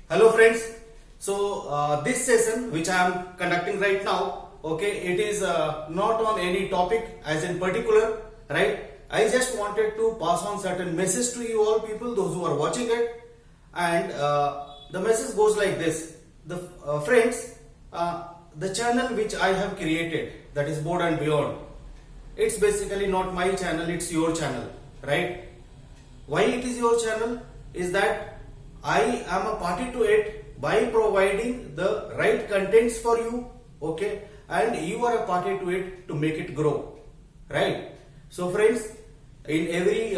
Hello friends. So this session which I am conducting right now, okay, it is not on any topic as in particular, right? I just wanted to pass on certain message to you all people, those who are watching it, and the message goes like this. The friends, the channel which I have created, that is Board and Beyond, it's basically not my channel, it's your channel, right? Why it is your channel is that I am a party to it by providing the right contents for you, okay, and you are a party to it to make it grow, right? So friends, in every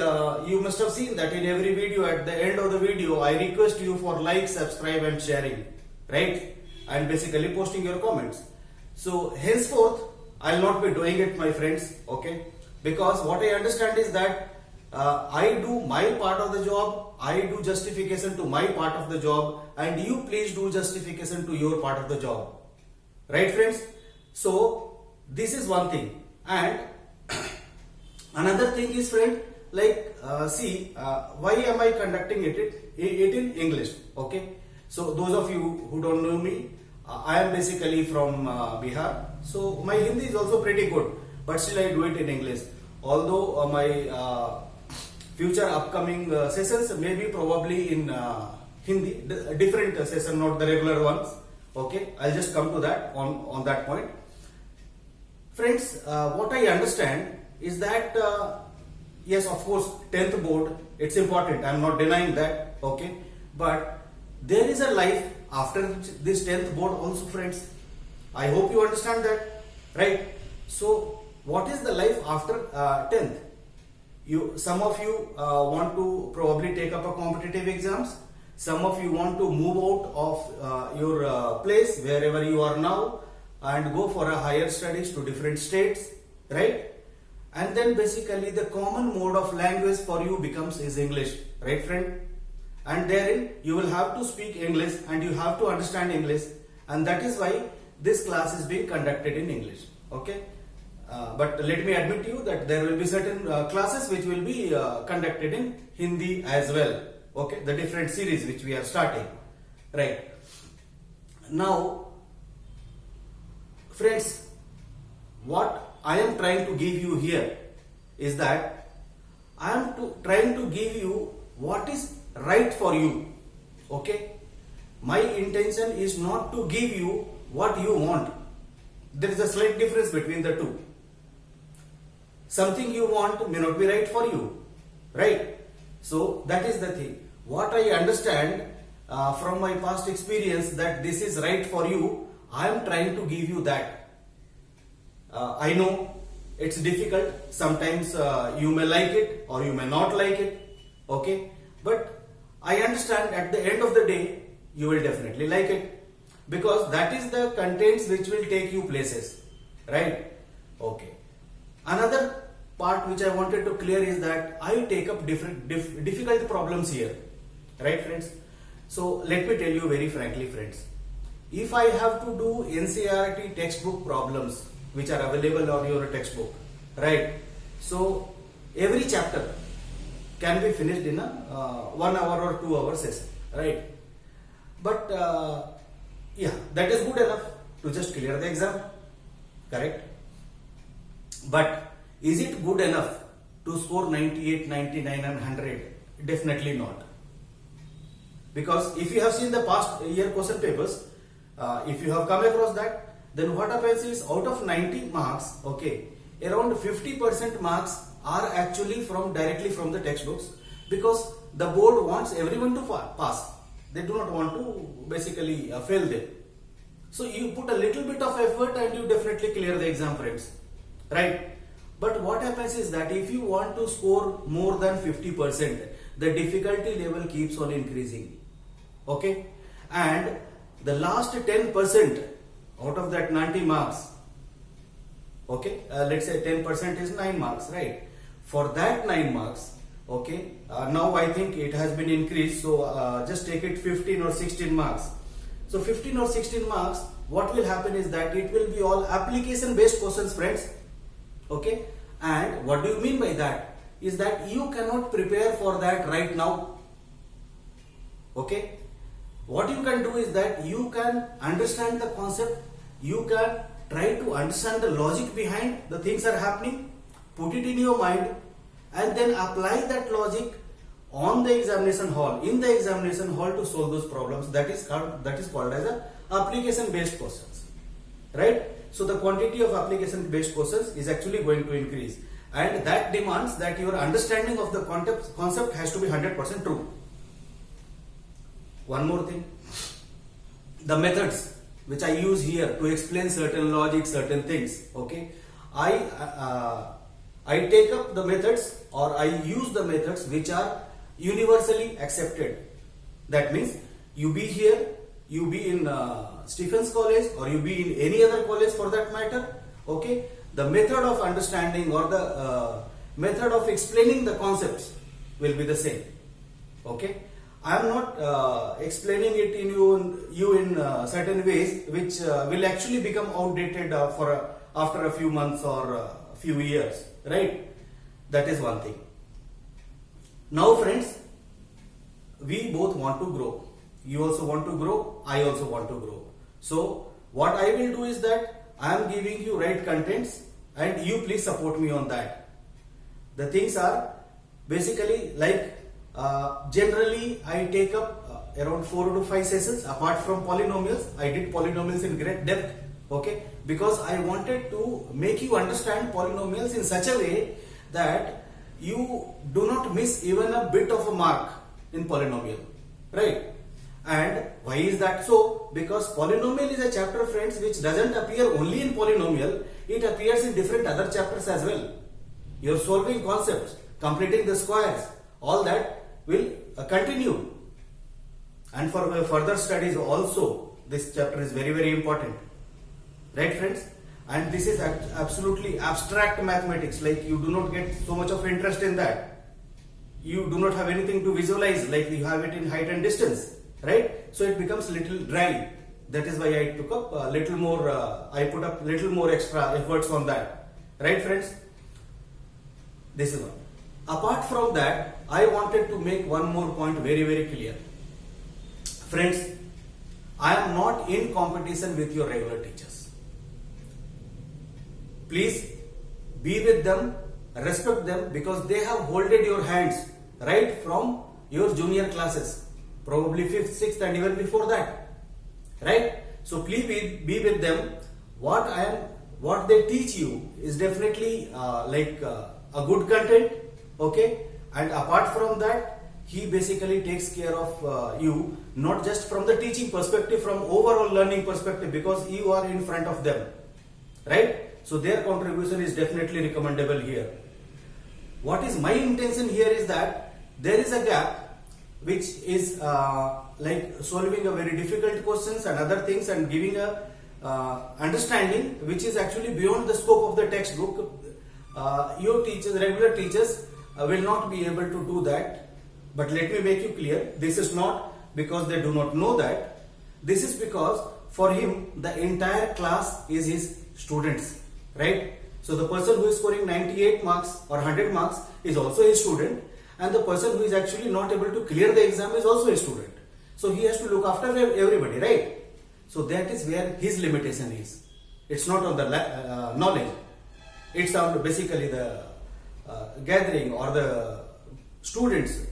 you must have seen that in every video, at the end of the video, I request you for like, subscribe and sharing, right, and basically posting your comments. So henceforth I'll not be doing it, my friends, okay, because what I understand is that I do my part of the job, I do justification to my part of the job, and you please do justification to your part of the job, right friends? So this is one thing. And another thing is, friend, like why am I conducting it in English, okay? So those of you who don't know me, I am basically from Bihar, so my Hindi is also pretty good, but still I do it in English. Although my future upcoming sessions may be probably in Hindi, different session, not the regular ones, okay? I'll just come to that on that point. Friends, what I understand is that yes, of course, 10th board, it's important, I'm not denying that, okay, but there is a life after this 10th board also, friends. I hope you understand that, right? So what is the life after 10th? Some of you want to probably take up a competitive exams. Some of you want to move out of your place wherever you are now and go for a higher studies to different states, right? And then basically the common mode of language for you is English, right friend? And therein you will have to speak English and you have to understand English, and that is why this class is being conducted in English, okay? But let me admit to you that there will be certain classes which will be conducted in Hindi as well, okay? The different series which we are starting, right? Now, friends, what I am trying to give you here is that I am trying to give you what is right for you, okay? My intention is not to give you what you want. There is a slight difference between the two. Something you want may not be right for you, right? So that is the thing. What I understand from my past experience that this is right for you, I am trying to give you that. I know it's difficult. Sometimes you may like it or you may not like it, okay? But I understand at the end of the day, you will definitely like it, because that is the contents which will take you places, right? Okay. Another part which I wanted to clear is that I take up difficult problems here, right friends? So let me tell you very frankly, friends, if I have to do NCERT textbook problems which are available on your textbook, right? So every chapter can be finished in a 1 hour or 2 hour session, right? But yeah, that is good enough to just clear the exam, correct? But is it good enough to score 98, 99 and 100? Definitely not. Because if you have seen the past year question papers, if you have come across that, then what happens is out of 90 marks, okay, around 50% marks are actually directly from the textbooks, because the board wants everyone to pass. They do not want to basically fail them. So you put a little bit of effort and you definitely clear the exam, friends, right? But what happens is that if you want to score more than 50%, the difficulty level keeps on increasing, okay? And the last 10% out of that 90 marks, okay, let's say 10% is 9 marks, right? For that 9 marks, okay, now I think it has been increased, so just take it 15 or 16 marks. So 15 or 16 marks, what will happen is that it will be all application based questions, friends, okay? And what do you mean by that? Is that you cannot prepare for that right now, okay? what you can do is that you can understand the concept, you can try to understand the logic behind the things are happening, put it in your mind, and then apply that logic on the examination hall, in the examination hall to solve those problems. That is called as a application based questions, right? So the quantity of application based questions is actually going to increase, and that demands that your understanding of the concept has to be 100% true. One more thing, the methods which I use here to explain certain logic, certain things, okay, I take up the methods, or I use the methods which are universally accepted. That means you be here, you be in Stephens College, or you be in any other college for that matter, okay, the method of understanding or the method of explaining the concepts will be the same, okay. I am not explaining it in you in certain ways which will actually become outdated after a few months or a few years, right? That is one thing. Now friends, we both want to grow. You also want to grow, I also want to grow. So what I will do is that I am giving you right contents, and you please support me on that. The things are basically like generally I take up around 4 to 5 sessions. Apart from polynomials, I did polynomials in great depth, okay, because I wanted to make you understand polynomials in such a way that you do not miss even a bit of a mark in polynomial, right? And why is that so? Because polynomial is a chapter, friends, which doesn't appear only in polynomial, it appears in different other chapters as well. You're solving concepts, completing the squares, all that will continue. And for further studies also, this chapter is very, very important, right friends? And this is absolutely abstract mathematics, like you do not get so much of interest in that. You do not have anything to visualize like you have it in height and distance, right? So it becomes little dry. That is why I took up a little more, I put up little more extra efforts on that, right friends? This is one. Apart from that, I wanted to make one more point very, very clear. Friends, I am not in competition with your regular teachers. Please be with them, respect them, because they have holded your hands right from your junior classes, probably 5th, 6th and even before that, right? So please be with them. What they teach you is definitely a good content, okay, and apart from that, he basically takes care of you, not just from the teaching perspective, from overall learning perspective, because you are in front of them, right? So their contribution is definitely recommendable here. What is my intention here is that there is a gap which is like solving a very difficult questions and other things and giving a understanding which is actually beyond the scope of the textbook. Your teachers, regular teachers will not be able to do that. But let me make you clear, this is not because they do not know that. This is because for him the entire class is his students, right? So the person who is scoring 98 marks or 100 marks is also a student, and the person who is actually not able to clear the exam is also a student. So he has to look after everybody, right? So that is where his limitation is. It's not on the knowledge. It's on basically the gathering or the students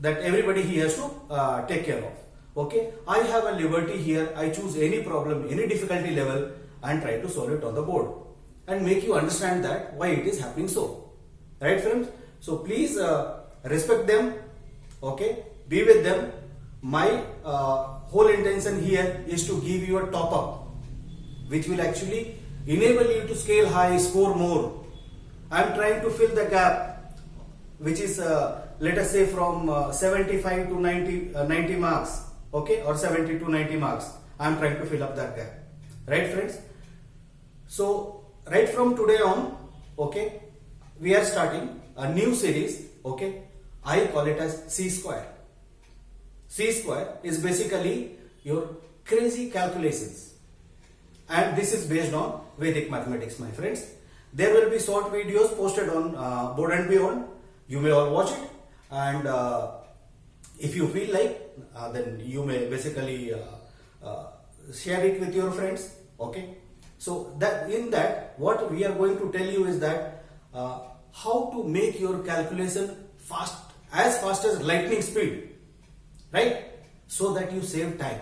that everybody he has to take care of. Okay, I have a liberty here. I choose any problem, any difficulty level, and try to solve it on the board and make you understand that why it is happening so. Right, friends? So please respect them. Okay, be with them. My whole intention here is to give you a top up, which will actually enable you to scale high, score more. I am trying to fill the gap, which is let us say from 75 to 90 marks, okay, or 70 to 90 marks. I am trying to fill up that gap, right, friends? So right from today on, okay, we are starting a new series, okay. I call it as C square. C square is basically your crazy calculations, and this is based on Vedic mathematics, my friends. There will be short videos posted on Board and Beyond. You may all watch it, and if you feel like then you may basically share it with your friends. Okay, so that in that what we are going to tell you is that how to make your calculation fast as lightning speed, right? So that you save time,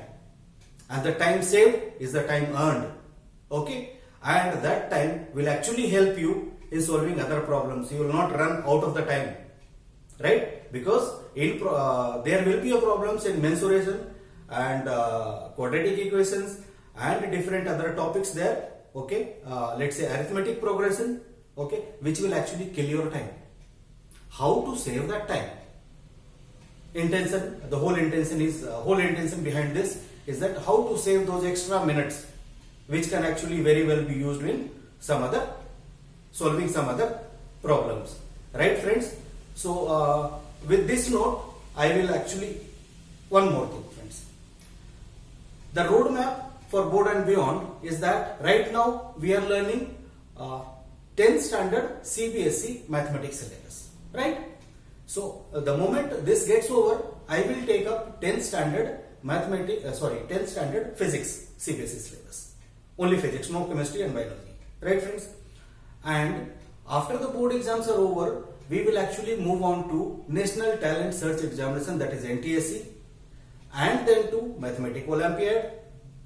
and the time saved is the time earned. Okay, and that time will actually help you in solving other problems. You will not run out of the time, right? Because there will be a problems in mensuration and quadratic equations and different other topics there. Okay, let's say arithmetic progression. Okay, which will actually kill your time. How to save that time? Intention, the whole intention behind this is that how to save those extra minutes, which can actually very well be used in solving some other problems, right, friends? So with this note, I will actually one more thing, friends. The roadmap for board and beyond is that right now we are learning 10th standard CBSE mathematics syllabus, right? So the moment this gets over, I will take up 10th standard 10th standard physics CBSE syllabus. Only physics, no chemistry and biology, right, friends? And after the board exams are over, we will actually move on to National Talent Search Examination, that is NTSE, and then to Mathematical Olympiad,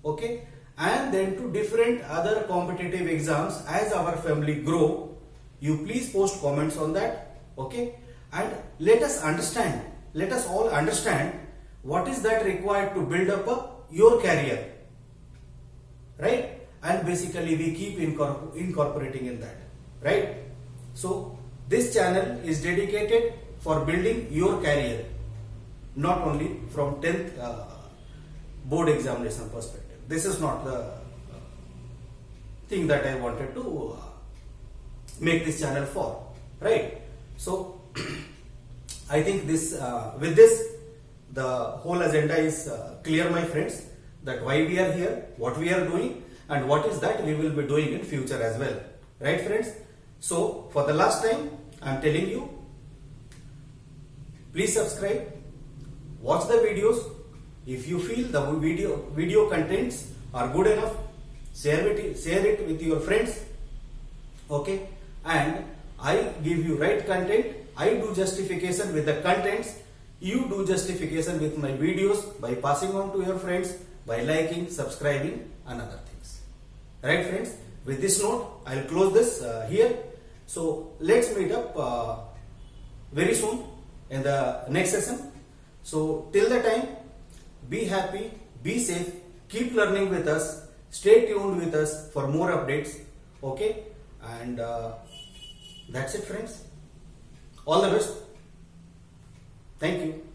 okay, and then to different other competitive exams as our family grow. You please post comments on that, okay, and let us all understand what is that required to build up your career, right? And basically we keep incorporating in that, right? So this channel is dedicated for building your career, not only from 10th board examination perspective. This is not the thing that I wanted to make this channel for, right? So I think this with this the whole agenda is clear, my friends, that why we are here, what we are doing, and what is that we will be doing in future as well, right, friends? So for the last time I am telling you, please subscribe, watch the videos. If you feel the video contents are good enough, share it with your friends, okay? And I give you right content. I do justification with the contents. You do justification with my videos by passing on to your friends, by liking, subscribing, and other things. Right, friends? With this note, I'll close this here. So let's meet up very soon in the next session. So till the time, be happy, be safe, keep learning with us, stay tuned with us for more updates. Okay, and that's it, friends. All the best. Thank you.